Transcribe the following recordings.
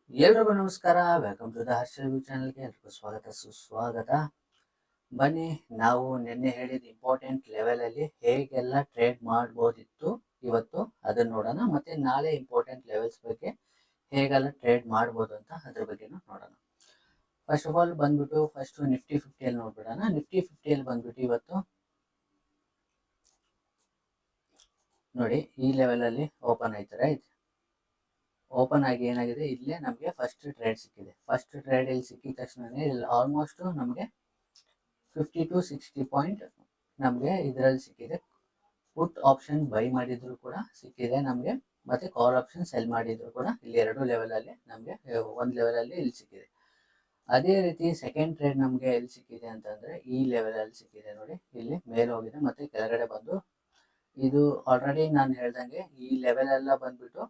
ಎಲ್ರಿಗೂ ನಮಸ್ಕಾರ. Welcome to the Harshal ಚಾನಲ್ಗೆ ಎಲ್ರಿಗೂ ಸ್ವಾಗತ ಸುಸ್ವಾಗತ. ಬನ್ನಿ, ನಾವು ನಿನ್ನೆ ಹೇಳಿದ ಇಂಪಾರ್ಟೆಂಟ್ ಲೆವೆಲಲ್ಲಿ ಹೇಗೆಲ್ಲ ಟ್ರೇಡ್ ಮಾಡ್ಬೋದಿತ್ತು ಇವತ್ತು ಅದನ್ನ ನೋಡೋಣ. ಮತ್ತೆ ನಾಳೆ ಇಂಪಾರ್ಟೆಂಟ್ ಲೆವೆಲ್ಸ್ ಬಗ್ಗೆ ಹೇಗೆಲ್ಲ ಟ್ರೇಡ್ ಮಾಡ್ಬೋದು ಅಂತ ಅದ್ರ ಬಗ್ಗೆನೂ ನೋಡೋಣ. ಫಸ್ಟ್ ಆಫ್ ಆಲ್ ಬಂದ್ಬಿಟ್ಟು ಫಸ್ಟ್ ನಿಫ್ಟಿ 50 ನೋಡ್ಬಿಡೋಣ. ನಿಫ್ಟಿ 50 ಬಂದ್ಬಿಟ್ಟು ಇವತ್ತು ನೋಡಿ ಈ ಲೆವೆಲಲ್ಲಿ ಓಪನ್ ಆಯ್ತು, ರೈಟ್? ಓಪನ್ ಆಗಿ ಏನಾಗಿದೆ, ಇಲ್ಲೇ ನಮಗೆ ಫಸ್ಟ್ ಟ್ರೇಡ್ ಸಿಕ್ಕಿದೆ. ಫಸ್ಟ್ ಟ್ರೇಡ್ ಇಲ್ಲಿ ಸಿಕ್ಕಿದ ತಕ್ಷಣನೇ ಇಲ್ಲಿ ಆಲ್ಮೋಸ್ಟ್ ನಮಗೆ 50 to 60 ಪಾಯಿಂಟ್ ನಮಗೆ ಇದರಲ್ಲಿ ಸಿಕ್ಕಿದೆ. ಪುಟ್ ಆಪ್ಷನ್ ಬೈ ಮಾಡಿದ್ರು ಕೂಡ ಸಿಕ್ಕಿದೆ ನಮಗೆ, ಮತ್ತೆ ಕಾಲ್ ಆಪ್ಷನ್ ಸೆಲ್ ಮಾಡಿದ್ರು ಕೂಡ ಇಲ್ಲಿ ಎರಡು ಲೆವೆಲಲ್ಲಿ ನಮಗೆ ಒಂದು ಲೆವೆಲಲ್ಲಿ ಇಲ್ಲಿ ಸಿಕ್ಕಿದೆ. ಅದೇ ರೀತಿ ಸೆಕೆಂಡ್ ಟ್ರೇಡ್ ನಮಗೆ ಎಲ್ಲಿ ಸಿಕ್ಕಿದೆ ಅಂತಂದ್ರೆ ಈ ಲೆವೆಲಲ್ಲಿ ಸಿಕ್ಕಿದೆ. ನೋಡಿ ಇಲ್ಲಿ ಮೇಲೆ ಹೋಗಿದೆ ಮತ್ತೆ ಕೆಳಗಡೆ ಬಂದು, ಇದು ಆಲ್ರೆಡಿ ನಾನು ಹೇಳ್ದಂಗೆ ಈ ಲೆವೆಲ್ ಎಲ್ಲ ಬಂದ್ಬಿಟ್ಟು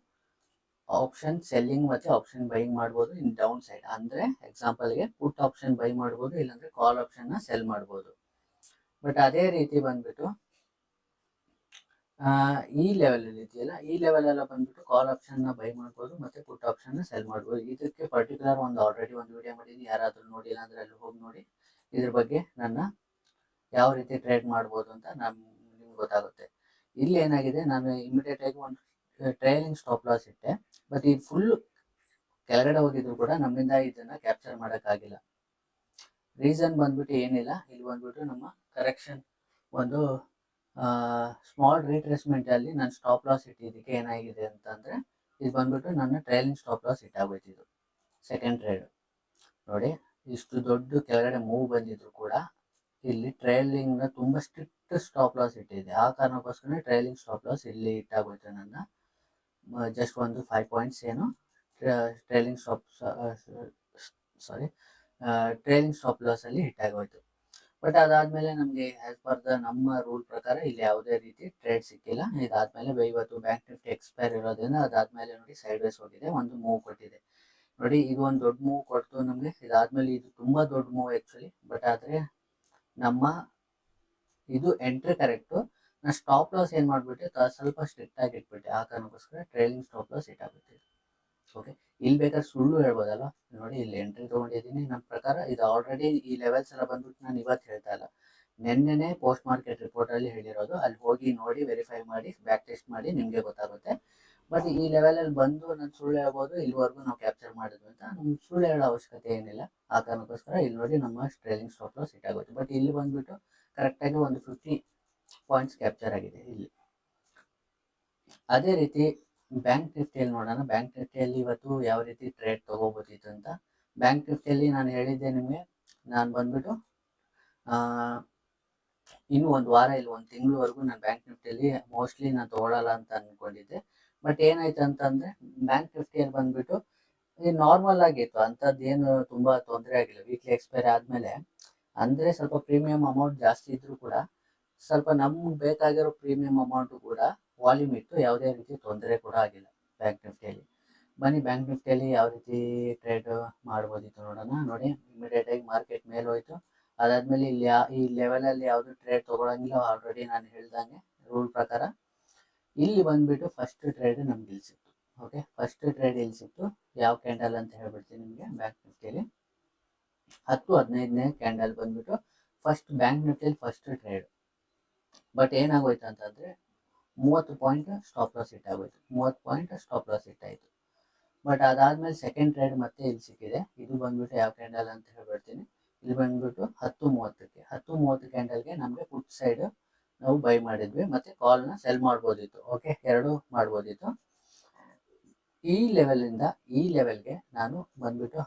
ಆಪ್ಷನ್ ಸೆಲ್ಲಿಂಗ್ ಮತ್ತೆ ಆಪ್ಷನ್ ಬೈಯಿಂಗ್ ಮಾಡ್ಬೋದು ಇನ್ ಡೌನ್ ಸೈಡ್. ಅಂದ್ರೆ ಎಕ್ಸಾಂಪಲ್ಗೆ ಪುಟ್ ಆಪ್ಷನ್ ಬೈ ಮಾಡ್ಬೋದು, ಇಲ್ಲಾಂದ್ರೆ ಕಾಲ್ ಆಪ್ಷನ್ ನ ಸೆಲ್ ಮಾಡ್ಬೋದು. ಬಟ್ ಅದೇ ರೀತಿ ಬಂದ್ಬಿಟ್ಟು ಈ ಲೆವೆಲ್ ಇದೆಯಲ್ಲ, ಈ ಲೆವೆಲ್ ಎಲ್ಲ ಬಂದ್ಬಿಟ್ಟು ಕಾಲ್ ಆಪ್ಷನ್ ನ ಬೈ ಮಾಡ್ಬೋದು ಮತ್ತೆ ಪುಟ್ ಆಪ್ಷನ್ ನ ಸೆಲ್ ಮಾಡ್ಬೋದು. ಇದಕ್ಕೆ ಪರ್ಟಿಕ್ಯುಲರ್ ಆಲ್ರೆಡಿ ಒಂದು ವಿಡಿಯೋ ಮಾಡಿದ್ದೀನಿ, ಯಾರಾದ್ರೂ ನೋಡಿಲ್ಲ ಅಂದ್ರೆ ಅಲ್ಲಿ ಹೋಗಿ ನೋಡಿ. ಇದ್ರ ಬಗ್ಗೆ ನನ್ನ ಯಾವ ರೀತಿ ಟ್ರೇಡ್ ಮಾಡ್ಬೋದು ಅಂತ ನಿಮ್ಗೆ ಗೊತ್ತಾಗುತ್ತೆ. ಇಲ್ಲಿ ಏನಾಗಿದೆ, ನಾನು ಇಮಿಡಿಯೇಟ್ ಆಗಿ ಒಂದು ಟ್ರೈಲಿಂಗ್ ಸ್ಟಾಪ್ ಲಾಸ್ ಇಟ್ಟೆ. ಬಟ್ ಇದು ಫುಲ್ ಕೆಳಗಡೆ ಹೋಗಿದ್ರು ಕೂಡ ನಮ್ಮಿಂದ ಇದನ್ನ ಕ್ಯಾಪ್ಚರ್ ಮಾಡೋಕ್ಕಾಗಿಲ್ಲ. ರೀಸನ್ ಬಂದ್ಬಿಟ್ಟು ಏನಿಲ್ಲ, ಇಲ್ಲಿ ಬಂದ್ಬಿಟ್ಟು ನಮ್ಮ ಕರೆಕ್ಷನ್ ಒಂದು ಸ್ಮಾಲ್ ರೀಟ್ರೇಸ್ಮೆಂಟ್ ಅಲ್ಲಿ ನಾನು ಸ್ಟಾಪ್ ಲಾಸ್ ಇಟ್ಟಿದ್ದಕ್ಕೆ ಏನಾಗಿದೆ ಅಂತಂದ್ರೆ, ಇದು ಬಂದ್ಬಿಟ್ಟು ನನ್ನ ಟ್ರೈಲಿಂಗ್ ಸ್ಟಾಪ್ ಲಾಸ್ ಇಟ್ಟಾಗೋಯ್ತಿದ್ದು ಸೆಕೆಂಡ್ ಟ್ರೇಡ್. ನೋಡಿ ಇಷ್ಟು ದೊಡ್ಡ ಕೆಳಗಡೆ ಮೂವ್ ಬಂದಿದ್ರು ಕೂಡ ಇಲ್ಲಿ ಟ್ರೈಲಿಂಗ್ ನ ತುಂಬಾ ಸ್ಟ್ರಿಕ್ಟ್ ಸ್ಟಾಪ್ ಲಾಸ್ ಇಟ್ಟಿದೆ. ಆ ಕಾರಣಕ್ಕೋಸ್ಕರ ಟ್ರೈಲಿಂಗ್ ಸ್ಟಾಪ್ ಲಾಸ್ ಇಲ್ಲಿ ಇಟ್ಟಾಗೋಯ್ತು. ನನ್ನ ಜಸ್ಟ್ ಒಂದು 5 ಪಾಯಿಂಟ್ಸ್ ಏನು ಟ್ರೈಲಿಂಗ್ ಸ್ಟಾಪ್ ಲಾಸ್ ಅಲ್ಲಿ ಹಿಟ್ ಆಗೋಯ್ತು. ಬಟ್ ಅದಾದ್ಮೇಲೆ ನಮಗೆ ಆಸ್ ಪರ್ ದ ನಮ್ಮ ರೂಲ್ ಪ್ರಕಾರ ಇಲ್ಲಿ ಯಾವುದೇ ರೀತಿ ಟ್ರೇಡ್ ಸಿಕ್ಕಿಲ್ಲ. ಇದಾದ್ಮೇಲೆ ಇವತ್ತು ಬ್ಯಾಂಕ್ ನಿಫ್ಟಿ ಎಕ್ಸ್ಪೈರ್ ಇರೋದ್ರಿಂದ ಅದಾದ್ಮೇಲೆ ನೋಡಿ ಸೈಡ್ ವೇಸ್ ಹೋಗಿದೆ, ಒಂದು ಮೂವ್ ಕೊಟ್ಟಿದೆ. ನೋಡಿ ಇದು ಒಂದು ದೊಡ್ಡ ಮೂವ್ ಕೊಡ್ತು ನಮಗೆ. ಇದಾದ್ಮೇಲೆ ಇದು ತುಂಬಾ ದೊಡ್ಡ ಮೂವ್ ಆಕ್ಚುಲಿ. ಬಟ್ ಆದ್ರೆ ನಮ್ಮ ಇದು ಎಂಟ್ರಿ ಕರೆಕ್ಟು. ನಾ ಸ್ಟಾಪ್ ಲಾಸ್ ಏನ್ ಮಾಡ್ಬಿಟ್ಟೆ, ಸ್ವಲ್ಪ ಸ್ಟ್ರಿಕ್ಟ್ ಆಗಿ ಇಟ್ಬಿಟ್ಟೆ. ಆ ಕಾರಣಕ್ಕೋಸ್ಕರ ಟ್ರೈಲಿಂಗ್ ಸ್ಟಾಪ್ ಲಾಸ್ ಇಟ್ಟಾಗುತ್ತೆ. ಓಕೆ, ಇಲ್ಲಿ ಬೇಕಾದ್ರೆ ಸುಳ್ಳು ಹೇಳ್ಬೋದಲ್ಲ. ನೋಡಿ ಇಲ್ಲಿ ಎಂಟ್ರಿ ತಗೊಂಡಿದ್ದೀನಿ. ನಮ್ಮ ಪ್ರಕಾರ ಇದು ಆಲ್ರೆಡಿ ಈ ಲೆವೆಲ್ಸ್ ಎಲ್ಲ ಬಂದ್ಬಿಟ್ಟು ನಾನು ಇವತ್ತು ಹೇಳ್ತಾ ಇಲ್ಲ, ನಿನ್ನೆನೆ ಪೋಸ್ಟ್ ಮಾರ್ಕೆಟ್ ರಿಪೋರ್ಟ್ ಅಲ್ಲಿ ಹೇಳಿರೋದು. ಅಲ್ಲಿ ಹೋಗಿ ನೋಡಿ ವೆರಿಫೈ ಮಾಡಿ ಬ್ಯಾಕ್ ಟೆಸ್ಟ್ ಮಾಡಿ ನಿಮ್ಗೆ ಗೊತ್ತಾಗುತ್ತೆ. ಬಟ್ ಈ ಲೆವೆಲ್ ಅಲ್ಲಿ ಬಂದು ನಾನು ಸುಳ್ಳು ಹೇಳ್ಬೋದು, ಇಲ್ಲಿವರೆಗೂ ನಾವು ಕ್ಯಾಪ್ಚರ್ ಮಾಡಿದ್ವಿ ಅಂತ. ನಮ್ಗೆ ಸುಳ್ಳು ಹೇಳೋ ಅವಶ್ಯಕತೆ ಏನಿಲ್ಲ. ಆ ಕಾರಣಕ್ಕೋಸ್ಕರ ಇಲ್ಲಿ ನೋಡಿ ನಮ್ಮ ಟ್ರೈಲಿಂಗ್ ಸ್ಟಾಪ್ ಲಾಸ್ ಹಿಟ್ ಆಗುತ್ತೆ. ಬಟ್ ಇಲ್ಲಿ ಬಂದ್ಬಿಟ್ಟು ಕರೆಕ್ಟಾಗಿ ಒಂದು 50 ಪಾಯಿಂಟ್ಸ್ ಕ್ಯಾಪ್ಚರ್ ಆಗಿದೆ ಇಲ್ಲಿ. ಅದೇ ರೀತಿ ಬ್ಯಾಂಕ್ ನಿಫ್ಟಿಯಲ್ಲಿ ನೋಡೋಣ. ಬ್ಯಾಂಕ್ ನಿಫ್ಟಿಯಲ್ಲಿ ಇವತ್ತು ಯಾವ ರೀತಿ ಟ್ರೇಡ್ ತಗೋಬೋದಿತ್ತು ಅಂತ. ಬ್ಯಾಂಕ್ ನಿಫ್ಟಿಯಲ್ಲಿ ನಾನು ಹೇಳಿದ್ದೆ ನಿಮಗೆ, ನಾನು ಬಂದ್ಬಿಟ್ಟು ಇನ್ನು ಒಂದು ವಾರ ಇಲ್ಲ ಒಂದು ತಿಂಗಳವರೆಗೂ ನಾನು ಬ್ಯಾಂಕ್ ನಿಫ್ಟಿಯಲ್ಲಿ ಮೋಸ್ಟ್ಲಿ ನಾನು ತಗೊಳ್ಳಲ್ಲ ಅಂತ ಅನ್ಕೊಂಡಿದ್ದೆ. ಬಟ್ ಏನಾಯ್ತು ಅಂತಂದ್ರೆ, ಬ್ಯಾಂಕ್ ನಿಫ್ಟಿಯಲ್ಲಿ ಬಂದ್ಬಿಟ್ಟು ಇದು ನಾರ್ಮಲ್ ಆಗಿತ್ತು, ಅಂಥದ್ದು ಏನು ತುಂಬಾ ತೊಂದರೆ ಆಗಿಲ್ಲ. ವೀಕ್ಲಿ ಎಕ್ಸ್ಪೈರಿ ಆದ್ಮೇಲೆ ಅಂದ್ರೆ ಸ್ವಲ್ಪ ಪ್ರೀಮಿಯಂ ಅಮೌಂಟ್ ಜಾಸ್ತಿ ಇದ್ರು ಕೂಡ ಸ್ವಲ್ಪ ನಮ್ಗೆ ಬೇಕಾಗಿರೋ ಪ್ರೀಮಿಯಂ ಅಮೌಂಟ್ ಕೂಡ ವಾಲ್ಯೂಮ್ ಇತ್ತು, ಯಾವುದೇ ರೀತಿ ತೊಂದರೆ ಕೂಡ ಆಗಿಲ್ಲ ಬ್ಯಾಂಕ್ ನಿಫ್ಟಿಯಲ್ಲಿ. ಬನ್ನಿ ಬ್ಯಾಂಕ್ ನಿಫ್ಟಿಯಲ್ಲಿ ಯಾವ ರೀತಿ ಟ್ರೇಡ್ ಮಾಡ್ಬೋದಿತ್ತು ನೋಡೋಣ. ನೋಡಿ ಇಮಿಡಿಯೇಟ್ ಆಗಿ ಮಾರ್ಕೆಟ್ ಮೇಲೆ ಹೋಯ್ತು. ಅದಾದ್ಮೇಲೆ ಇಲ್ಲಿ ಈ ಲೆವೆಲ್ ಅಲ್ಲಿ ಯಾವ್ದು ಟ್ರೇಡ್ ತಗೊಳಂಗಿಲ್ಲ, ಆಲ್ರೆಡಿ ನಾನು ಹೇಳ್ದಂಗೆ ರೂಲ್ ಪ್ರಕಾರ. ಇಲ್ಲಿ ಬಂದ್ಬಿಟ್ಟು ಫಸ್ಟ್ ಟ್ರೇಡ್ ನಮ್ಗೆ ಇಲ್ಲಿ ಸಿಕ್ತು. ಓಕೆ, ಫಸ್ಟ್ ಟ್ರೇಡ್ ಇಲ್ಲಿ ಸಿಕ್ತು. ಯಾವ ಕ್ಯಾಂಡಲ್ ಅಂತ ಹೇಳ್ಬಿಡ್ತೀನಿ ನಿಮಗೆ. ಬ್ಯಾಂಕ್ ನಿಫ್ಟಿಯಲ್ಲಿ 10-15ನೇ ಕ್ಯಾಂಡಲ್ ಬಂದ್ಬಿಟ್ಟು ಫಸ್ಟ್ ಬ್ಯಾಂಕ್ ನಿಫ್ಟಿಯಲ್ಲಿ ಫಸ್ಟ್ ಟ್ರೇಡ್. ಬಟ್ ಏನಾಗೋಯ್ತು ಅಂತಂದ್ರೆ 30 ಪಾಯಿಂಟ್ ಸ್ಟಾಪ್ ಲಾಸ್ ಹಿಟ್ ಆಗೋಯ್ತು. 30 ಪಾಯಿಂಟ್ ಸ್ಟಾಪ್ ಲಾಸ್ ಹಿಟ್ ಆಯ್ತು. ಬಟ್ ಅದಾದ್ಮೇಲೆ ಸೆಕೆಂಡ್ ಟ್ರೇಡ್ ಮತ್ತೆ ಇಲ್ಲಿ ಸಿಕ್ಕಿದೆ. ಇದು ಬಂದ್ಬಿಟ್ಟು ಯಾವ ಕ್ಯಾಂಡಲ್ ಅಂತ ಹೇಳ್ಬಿಡ್ತೀನಿ. ಇಲ್ಲಿ ಬಂದ್ಬಿಟ್ಟು 10:30ಕ್ಕೆ 10:30 ಕ್ಯಾಂಡಲ್ಗೆ ನಮಗೆ ಪುಟ್ ಸೈಡ್ ನಾವು ಬೈ ಮಾಡಿದ್ವಿ, ಮತ್ತೆ ಕಾಲ್ ನ ಸೆಲ್ ಮಾಡ್ಬೋದಿತ್ತು. ಓಕೆ, ಎರಡು ಮಾಡ್ಬೋದಿತ್ತು. ಈ ಲೆವೆಲ್ ಇಂದ ಈ ಲೆವೆಲ್ಗೆ ನಾನು ಬಂದ್ಬಿಟ್ಟು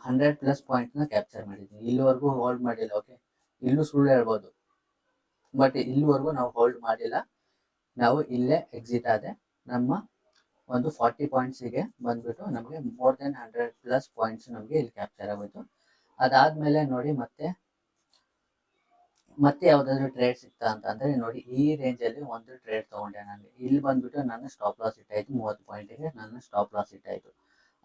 100 ಪ್ಲಸ್ ಪಾಯಿಂಟ್ ನ ಕ್ಯಾಪ್ಚರ್ ಮಾಡಿದ್ದೀನಿ. ಇಲ್ಲಿವರೆಗೂ ಹೋಲ್ಡ್ ಮಾಡಿಲ್ಲ. ಓಕೆ, ಇಲ್ಲೂ ಸುಳ್ಳು ಹೇಳ್ಬೋದು, ಬಟ್ ಇಲ್ಲಿವರೆಗೂ ನಾವು ಹೋಲ್ಡ್ ಮಾಡಿಲ್ಲ. ನಾವು ಇಲ್ಲೇ ಎಕ್ಸಿಟ್ ಆದೆ. ನಮ್ಮ ಒಂದು 40 ಪಾಯಿಂಟ್ಸಿಗೆ ಬಂದ್ಬಿಟ್ಟು ನಮಗೆ ಮೋರ್ ದೆನ್ 100 ಪ್ಲಸ್ ಪಾಯಿಂಟ್ಸ್ ನಮಗೆ ಇಲ್ಲಿ ಕ್ಯಾಪ್ಚರ್ ಆಗೋಯ್ತು. ಅದಾದ್ಮೇಲೆ ನೋಡಿ ಮತ್ತೆ ಯಾವ್ದಾದ್ರು ಟ್ರೇಡ್ ಸಿಗ್ತಾ ಅಂತ ಅಂದ್ರೆ, ನೋಡಿ ಈ ರೇಂಜ್ ಅಲ್ಲಿ ಒಂದು ಟ್ರೇಡ್ ತಗೊಂಡೆ ನಾನು. ಇಲ್ಲಿ ಬಂದ್ಬಿಟ್ಟು ನನ್ನ ಸ್ಟಾಪ್ ಲಾಸ್ ಇಟ್ಟಾಯ್ತು. 30 ಪಾಯಿಂಟ್ಗೆ ನನ್ನ ಸ್ಟಾಪ್ ಲಾಸ್ ಇಟ್ಟಾಯ್ತು.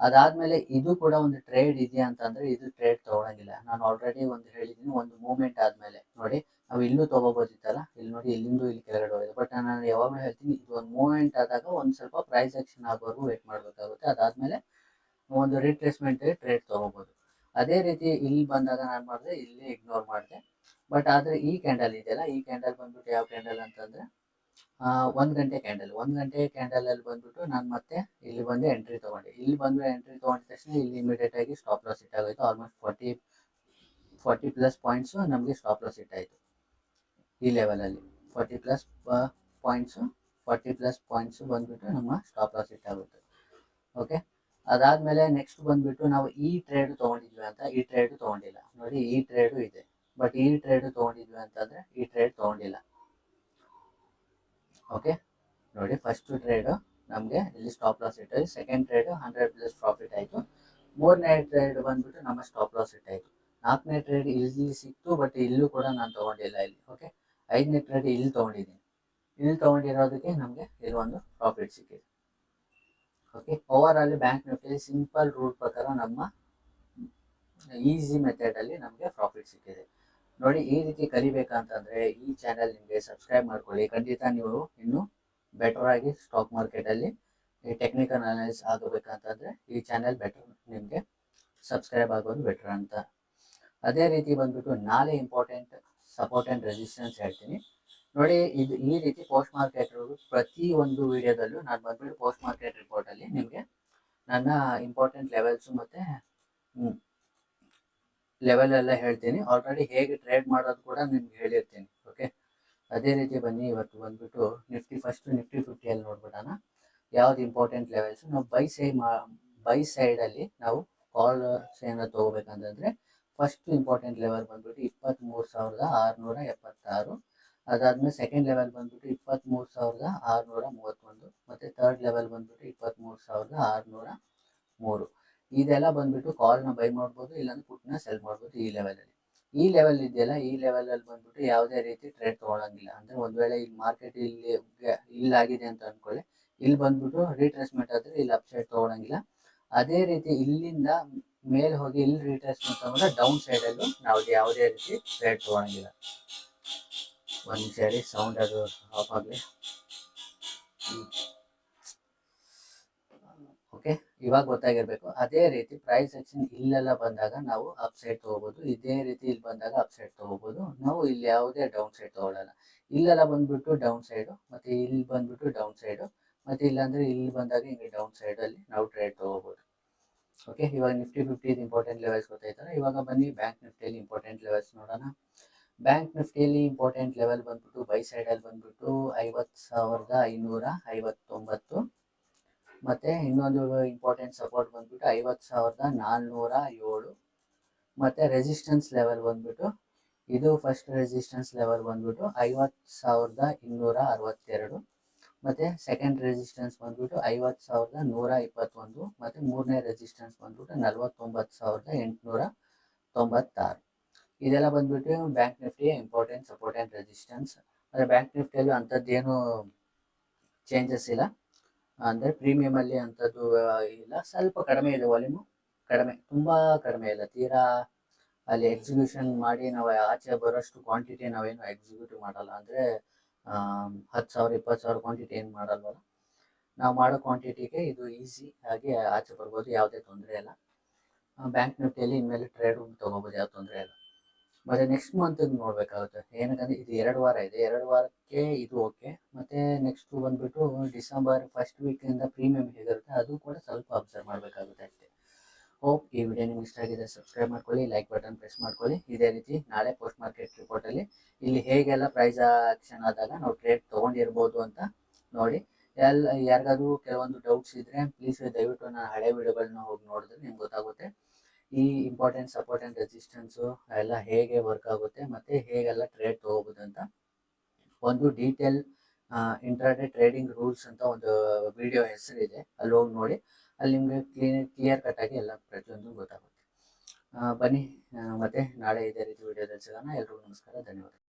ಅದಾದ್ಮೇಲೆ ಇದು ಕೂಡ ಒಂದು ಟ್ರೇಡ್ ಇದೆಯಾ ಅಂತಂದ್ರೆ ಇದು ಟ್ರೇಡ್ ತಗೊಳಂಗಿಲ್ಲ. ನಾನು ಆಲ್ರೆಡಿ ಒಂದು ಹೇಳಿದ್ದೀನಿ, ಒಂದು ಮೂವ್ಮೆಂಟ್ ಆದ್ಮೇಲೆ ನೋಡಿ ನಾವು ಇಲ್ಲೂ ತಗೋಬೋದಿತ್ತಲ್ಲ, ಇಲ್ಲಿ ನೋಡಿ ಇಲ್ಲಿಂದ ಇಲ್ಲಿ ಕೆಳಗಡೆ ಹೋಗಿದೆ. ಬಟ್ ನಾನು ಯಾವಾಗಲೂ ಹೇಳ್ತೀನಿ, ಇದು ಒಂದು ಮೂವ್ಮೆಂಟ್ ಆದಾಗ ಒಂದು ಸ್ವಲ್ಪ ಪ್ರೈಸ್ ಆಕ್ಷನ್ ಆಗೋವರೆಗೂ ವೇಟ್ ಮಾಡಬೇಕಾಗುತ್ತೆ. ಅದಾದ್ಮೇಲೆ ಒಂದು ರಿಟ್ರೇಸ್ಮೆಂಟ್ ಟ್ರೇಡ್ ತಗೋಬಹುದು. ಅದೇ ರೀತಿ ಇಲ್ಲಿ ಬಂದಾಗ ನಾನು ಮಾಡಿದೆ, ಇಲ್ಲಿ ಇಗ್ನೋರ್ ಮಾಡಿದೆ. ಬಟ್ ಆದ್ರೆ ಈ ಕ್ಯಾಂಡಲ್ ಇದೆಯಲ್ಲ, ಈ ಕ್ಯಾಂಡಲ್ ಬಂದ್ಬಿಟ್ಟು ಯಾವ ಕ್ಯಾಂಡಲ್ ಅಂತಂದ್ರೆ 1 ಗಂಟೆ ಕ್ಯಾಂಡಲ್. 1 ಗಂಟೆ ಕ್ಯಾಂಡಲ್ ಅಲ್ಲಿ ಬಂದ್ಬಿಟ್ಟು ನಾನು ಮತ್ತೆ ಇಲ್ಲಿ ಬಂದು ಎಂಟ್ರಿ ತಗೊಂಡೆ. ಇಲ್ಲಿ ಬಂದು ಎಂಟ್ರಿ ತಗೊಂಡ ತಕ್ಷಣ ಇಲ್ಲಿ ಇಮಿಡಿಯೇಟ್ ಆಗಿ ಸ್ಟಾಪ್ ಲಾಸ್ ಹಿಟ್ ಆಗೋಯ್ತು. ಆಲ್ಮೋಸ್ಟ್ 40 ಪ್ಲಸ್ ಪಾಯಿಂಟ್ಸ್ ನಮಗೆ ಸ್ಟಾಪ್ ಲಾಸ್ ಹಿಟ್ ಆಯಿತು ಈ ಲೆವೆಲ್ ಅಲ್ಲಿ. 40 ಪ್ಲಸ್ ಪಾಯಿಂಟ್ಸ್ ಬಂದ್ಬಿಟ್ಟು ನಮ್ಮ ಸ್ಟಾಪ್ ಲಾಸ್ ಹಿಟ್ ಆಗುತ್ತೆ. ಓಕೆ, ಅದಾದ್ಮೇಲೆ ನೆಕ್ಸ್ಟ್ ಬಂದ್ಬಿಟ್ಟು ನಾವು ಈ ಟ್ರೇಡ್ ತಗೊಂಡಿದ್ವಿ ಅಂತ, ಈ ಟ್ರೇಡ್ ತಗೊಂಡಿಲ್ಲ ನೋಡಿ, ಈ ಟ್ರೇಡು ಇದೆ. ಬಟ್ ಈ ಟ್ರೇಡ್ ತಗೊಂಡಿದ್ವಿ ಅಂತಂದ್ರೆ ಈ ಟ್ರೇಡ್ ತಗೊಂಡಿಲ್ಲ. ಓಕೆ ನೋಡಿ, ಫಸ್ಟ್ ಟ್ರೇಡ್ ನಮಗೆ ಇಲ್ಲಿ ಸ್ಟಾಪ್ ಲಾಸ್ ಹಿಟ್ ಆಯ್ತು. ಸೆಕೆಂಡ್ ಟ್ರೇಡ್ 100 ಪ್ಲಸ್ ಪ್ರಾಫಿಟ್ ಆಯಿತು. ಮೂರನೇ ಟ್ರೇಡ್ ಬಂದ್ಬಿಟ್ಟು ನಮ್ಮ ಸ್ಟಾಪ್ ಲಾಸ್ ಹಿಟ್ ಆಯಿತು. 4ನೇ ಟ್ರೇಡ್ ಇಲ್ಲಿ ಸಿಕ್ತು, ಬಟ್ ಇಲ್ಲೂ ಕೂಡ ನಾನು ತಗೊಂಡಿಲ್ಲ ಇಲ್ಲಿ. ಓಕೆ, 5ನೇ ಟ್ರೇಡ್ ಇಲ್ಲಿ ತಗೊಂಡಿದ್ದೀನಿ. ಇಲ್ಲಿ ತಗೊಂಡಿರೋದಕ್ಕೆ ನಮಗೆ ಇಲ್ಲಿ ಒಂದು ಪ್ರಾಫಿಟ್ ಸಿಕ್ಕಿದೆ. Okay, over all bank Nifty simple rule ಪ್ರಕಾರ ನಮ್ಮ ಈಸಿ ಮೆಥಡ್ ಅಲ್ಲಿ ನಮಗೆ ಪ್ರಾಫಿಟ್ ಸಿಕ್ಕಿದೆ. ನೋಡಿ, ಈ ರೀತಿ ಕಲಿಬೇಕಂತಂದ್ರೆ ಈ ಚಾನೆಲ್ ನಿಮಗೆ ಸಬ್ಸ್ಕ್ರೈಬ್ ಮಾಡ್ಕೊಳ್ಳಿ. ಖಂಡಿತ ನೀವು ಇನ್ನು ಬೆಟರ್ ಆಗಿ ಸ್ಟಾಕ್ ಮಾರ್ಕೆಟ್ ಅಲ್ಲಿ ಈ ಟೆಕ್ನಿಕಲ್ ಅನಾಲಿಸಿಸ್ ಆಗಬೇಕಂತಂದ್ರೆ ಈ ಚಾನೆಲ್ ಬೆಟರ್, ನಿಮಗೆ ಸಬ್ಸ್ಕ್ರೈಬ್ ಆಗೋದು ಬೆಟರ್ ಅಂತ. ಅದೇ ರೀತಿ ಬಂದ್ಬಿಟ್ಟು ನಾಳೆ ಇಂಪಾರ್ಟೆಂಟ್ ಸಪೋರ್ಟ್ ಅಂಡ್ ರೆಸಿಸ್ಟೆನ್ಸ್ ಹೇಳ್ತೀನಿ ನೋಡಿ. ಇದು ಈ ರೀತಿ ಪೋಸ್ಟ್ ಮಾರ್ಕೆಟ್ ಪ್ರತಿ ಒಂದು ವಿಡಿಯೋದಲ್ಲೂ ನಾನು ಬಂದ್ಬಿಟ್ಟು ಪೋಸ್ಟ್ ಮಾರ್ಕೆಟ್ ರಿಪೋರ್ಟ್ ಅಲ್ಲಿ ನಿಮಗೆ ನನ್ನ ಇಂಪಾರ್ಟೆಂಟ್ ಲೆವೆಲ್ಸ್ ಮತ್ತೆ ಲೆವೆಲ್ ಎಲ್ಲ ಹೇಳ್ತೀನಿ. ಆಲ್ರೆಡಿ ಹೇಗೆ ಟ್ರೇಡ್ ಮಾಡೋದು ಕೂಡ ನಿಮ್ಗೆ ಹೇಳಿರ್ತೀನಿ. ಓಕೆ, ಅದೇ ರೀತಿ ಬನ್ನಿ ಇವತ್ತು ಬಂದ್ಬಿಟ್ಟು ನಿಫ್ಟಿ 50 ಅಲ್ಲಿ ನೋಡ್ಬಿಡೋಣ ಯಾವ್ದು ಇಂಪಾರ್ಟೆಂಟ್ ಲೆವೆಲ್ಸ್. ನಾವು ಬೈ ಸೈಡ್ ಅಲ್ಲಿ ನಾವು ಕಾಲ್ಸ್ ಏನಾದ್ರು ತಗೋಬೇಕಂತಂದ್ರೆ ಫಸ್ಟ್ ಇಂಪಾರ್ಟೆಂಟ್ ಲೆವೆಲ್ ಬಂದ್ಬಿಟ್ಟು 23,676. ಅದಾದ್ಮೇಲೆ ಸೆಕೆಂಡ್ ಲೆವೆಲ್ ಬಂದ್ಬಿಟ್ಟು 23,631. ಮತ್ತೆ ಥರ್ಡ್ ಲೆವೆಲ್ ಬಂದ್ಬಿಟ್ಟು 23,603. ಇದೆಲ್ಲ ಬಂದ್ಬಿಟ್ಟು ಕಾಲ್ನ ಬೈ ಮಾಡ್ಬೋದು, ಇಲ್ಲಾಂದ್ರೆ ಪುಟ್ನ ಸೆಲ್ ಮಾಡ್ಬೋದು. ಈ ಲೆವೆಲಲ್ಲಿ ಈ ಲೆವೆಲ್ ಇದೆಯಲ್ಲ, ಈ ಲೆವೆಲಲ್ಲಿ ಬಂದ್ಬಿಟ್ಟು ಯಾವುದೇ ರೀತಿ ಟ್ರೇಡ್ ತಗೊಳಂಗಿಲ್ಲ. ಅಂದ್ರೆ ಒಂದ್ ವೇಳೆ ಈ ಮಾರ್ಕೆಟ್ ಇಲ್ಲಾಗಿದೆ ಅಂತ ಅನ್ಕೊಳ್ಳಿ, ಇಲ್ಲಿ ಬಂದ್ಬಿಟ್ಟು ರಿಟ್ರೇಸ್ಮೆಂಟ್ ಆದ್ರೆ ಇಲ್ಲಿ ಅಪ್ಸೈಡ್ ತಗೊಳಂಗಿಲ್ಲ. ಅದೇ ರೀತಿ ಇಲ್ಲಿಂದ ಮೇಲೆ ಹೋಗಿ ಇಲ್ಲಿ ರಿಟ್ರೇಸ್ಮೆಂಟ್ ತಗೊಂಡ್ರೆ ಡೌನ್ ಸೈಡ್ ಅಲ್ಲೂ ನಾವು ಯಾವುದೇ ರೀತಿ ಟ್ರೇಡ್ ತಗೊಳಂಗಿಲ್ಲ. ಒಂದ್ ಸರಿ ಸೌಂಡ್ ಅದು ಆಫ್ ಆಗ್ಲಿ. ಓಕೆ, ಇವಾಗ ಗೊತ್ತಾಗಿರ್ಬೇಕು. ಅದೇ ರೀತಿ ಪ್ರೈಸ್ ಆಕ್ಷನ್ ಇಲ್ಲೆಲ್ಲ ಬಂದಾಗ ನಾವು ಅಪ್ ಸೈಡ್ ತಗೋಬಹುದು. ಇದೇ ರೀತಿ ಇಲ್ಲಿ ಬಂದಾಗ ಅಪ್ ಸೈಡ್ ತಗೋಬಹುದು. ನಾವು ಇಲ್ಲಿ ಯಾವುದೇ ಡೌನ್ ಸೈಡ್ ತಗೊಳ್ಳಲ್ಲ. ಇಲ್ಲೆಲ್ಲ ಬಂದ್ಬಿಟ್ಟು ಡೌನ್ ಸೈಡ್, ಮತ್ತೆ ಇಲ್ಲಿ ಬಂದ್ಬಿಟ್ಟು ಡೌನ್ ಸೈಡ್, ಮತ್ತೆ ಇಲ್ಲಾಂದ್ರೆ ಇಲ್ಲಿ ಬಂದಾಗ ಹಿಂಗೆ ಡೌನ್ ಸೈಡ್ ಅಲ್ಲಿ ನಾವು ಟ್ರೇಡ್ ತಗೋಬಹುದು. ಓಕೆ, ಇವಾಗ ನಿಫ್ಟಿ 50 ಇಂಪಾರ್ಟೆಂಟ್ ಲೆವೆಲ್ಸ್ ಗೊತ್ತಾಯ್ತಲ್ಲ. ಇವಾಗ ಬನ್ನಿ ಬ್ಯಾಂಕ್ ನಿಫ್ಟಿಯಲ್ಲಿ ಇಂಪಾರ್ಟೆಂಟ್ ಲೆವೆಲ್ಸ್ ನೋಡೋಣ. ಬ್ಯಾಂಕ್ ನಿಫ್ಟಿಯಲ್ಲಿ ಇಂಪಾರ್ಟೆಂಟ್ ಲೆವೆಲ್ ಬಂದ್ಬಿಟ್ಟು ಬೈ ಸೈಡ್ ಅಲ್ಲಿ ಬಂದ್ಬಿಟ್ಟು 50,559. ಮತ್ತೆ ಇನ್ನೊಂದು ಇಂಪಾರ್ಟೆಂಟ್ ಸಪೋರ್ಟ್ ಬಂದ್ಬಿಟ್ಟು 50,407. ಮತ್ತೆ ರೆಸಿಸ್ಟೆನ್ಸ್ ಲೆವೆಲ್ ಬಂದ್ಬಿಟ್ಟು ಇದು ಫಸ್ಟ್ ರೆಸಿಸ್ಟೆನ್ಸ್ ಲೆವೆಲ್ ಬಂದ್ಬಿಟ್ಟು 50,262. ಮತ್ತೆ ಸೆಕೆಂಡ್ ರೆಸಿಸ್ಟೆನ್ಸ್ ಬಂದ್ಬಿಟ್ಟು 50,121. ಮತ್ತೆ ಮೂರನೇ ರೆಸಿಸ್ಟೆನ್ಸ್ ಬಂದ್ಬಿಟ್ಟು 49,896. ಇದೆಲ್ಲ ಬಂದ್ಬಿಟ್ಟು bank Nifty important support and resistance. ಅಂದ್ರೆ ಬ್ಯಾಂಕ್ ನಿಫ್ಟಿಯಲ್ಲಿ ಅಂಥದ್ದೇನು ಚೇಂಜಸ್ ಇಲ್ಲ. ಅಂದ್ರೆ ಪ್ರೀಮಿಯಂ ಅಲ್ಲಿ ಅಂಥದ್ದು ಇಲ್ಲ, ಸ್ವಲ್ಪ ಕಡಿಮೆ ಇದೆ ವಾಲ್ಯೂಮು, ಕಡಿಮೆ, ತುಂಬಾ ಕಡಿಮೆ ಇಲ್ಲ. ತೀರಾ ಅಲ್ಲಿ ಎಕ್ಸಿಕ್ಯೂಷನ್ ಮಾಡಿ ನಾವು ಆಚೆ ಬರೋಷ್ಟು ಕ್ವಾಂಟಿಟಿ ನಾವೇನು ಎಕ್ಸಿಕ್ಯೂಟಿವ್ ಮಾಡಲ್ಲ. ಅಂದ್ರೆ 10,000 20,000 ಕ್ವಾಂಟಿಟಿ ಏನು ಮಾಡಲ್ವಲ್ಲ, ನಾವು ಮಾಡೋ ಕ್ವಾಂಟಿಟಿಗೆ ಇದು ಈಸಿ ಆಗಿ ಆಚೆ ಬರ್ಬೋದು, ಯಾವುದೇ ತೊಂದರೆ ಇಲ್ಲ. ಬ್ಯಾಂಕ್ ನಿಫ್ಟಿಯಲ್ಲಿ ಇನ್ಮೇಲೆ ಟ್ರೇಡ್ ತಗೋಬೋದು, ಯಾವ ತೊಂದರೆ ಇಲ್ಲ. ಮತ್ತೆ ನೆಕ್ಸ್ಟ್ ಮಂತ್ ನೋಡ್ಬೇಕಾಗುತ್ತೆ. ಏನಕ್ಕಂದ್ರೆ ಇದು 2 ವಾರ ಇದೆ, 2 ವಾರಕ್ಕೆ ಇದು ಓಕೆ. ಮತ್ತೆ ನೆಕ್ಸ್ಟ್ ಬಂದ್ಬಿಟ್ಟು ಡಿಸೆಂಬರ್ ಫಸ್ಟ್ ವೀಕ್ ಇಂದ ಪ್ರೀಮಿಯಂ ಹೇಗಿರುತ್ತೆ ಅದು ಕೂಡ ಸ್ವಲ್ಪ ಅಬ್ಸರ್ವ್ ಮಾಡಬೇಕಾಗುತ್ತೆ ಅಷ್ಟೇ. ಹೋಪ್ ಈ ವಿಡಿಯೋ ನಿಮ್ಗೆ ಇಷ್ಟ ಆಗಿದೆ. ಸಬ್ಸ್ಕ್ರೈಬ್ ಮಾಡ್ಕೊಳ್ಳಿ, ಲೈಕ್ ಬಟನ್ ಪ್ರೆಸ್ ಮಾಡ್ಕೊಳ್ಳಿ. ಇದೇ ರೀತಿ ನಾಳೆ ಪೋಸ್ಟ್ ಮಾರ್ಕೆಟ್ ರಿಪೋರ್ಟ್ ಅಲ್ಲಿ ಇಲ್ಲಿ ಹೇಗೆಲ್ಲ ಪ್ರೈಸ್ ಆಕ್ಷನ್ ಆದಾಗ ನಾವು ಟ್ರೇಡ್ ತಗೊಂಡಿರ್ಬೋದು ಅಂತ ನೋಡಿ. ಯಾರಿಗಾದ್ರೂ ಕೆಲವೊಂದು ಡೌಟ್ಸ್ ಇದ್ರೆ ಪ್ಲೀಸ್ ದಯವಿಟ್ಟು ನಾನು ಹಳೆ ವಿಡಿಯೋಗಳನ್ನ ಹೋಗಿ ನೋಡಿದ್ರೆ ನಿಮ್ಗೆ ಗೊತ್ತಾಗುತ್ತೆ ಈ ಇಂಪಾರ್ಟೆಂಟ್ ಸಪೋರ್ಟ್ ಅಂಡ್ ರೆಸಿಸ್ಟೆನ್ಸ್ ಎಲ್ಲ ಹೇಗೆ ವರ್ಕ್ ಆಗುತ್ತೆ, ಮತ್ತೆ ಹೇಗೆಲ್ಲ ಟ್ರೇಡ್ ತಗೋಬಹುದು ಅಂತ ಒಂದು ಡೀಟೇಲ್ ಇಂಟ್ರಾಡೇ ಟ್ರೇಡಿಂಗ್ ರೂಲ್ಸ್ ಅಂತ ಒಂದು ವಿಡಿಯೋ ಹೆಸರಿದೆ, ಅಲ್ಲಿ ಹೋಗಿ ನೋಡಿ. ಅಲ್ಲಿ ನಿಮಗೆ ಕ್ಲಿಯರ್ ಕಟ್ ಆಗಿ ಎಲ್ಲ ಪ್ರತಿಯೊಂದು ಗೊತ್ತಾಗುತ್ತೆ. ಬನ್ನಿ ಮತ್ತೆ ನಾಳೆ ಇದೇ ರೀತಿ ವಿಡಿಯೋದಲ್ಲಿ ಸಿಗೋಣ. ಎಲ್ರಿಗೂ ನಮಸ್ಕಾರ, ಧನ್ಯವಾದ.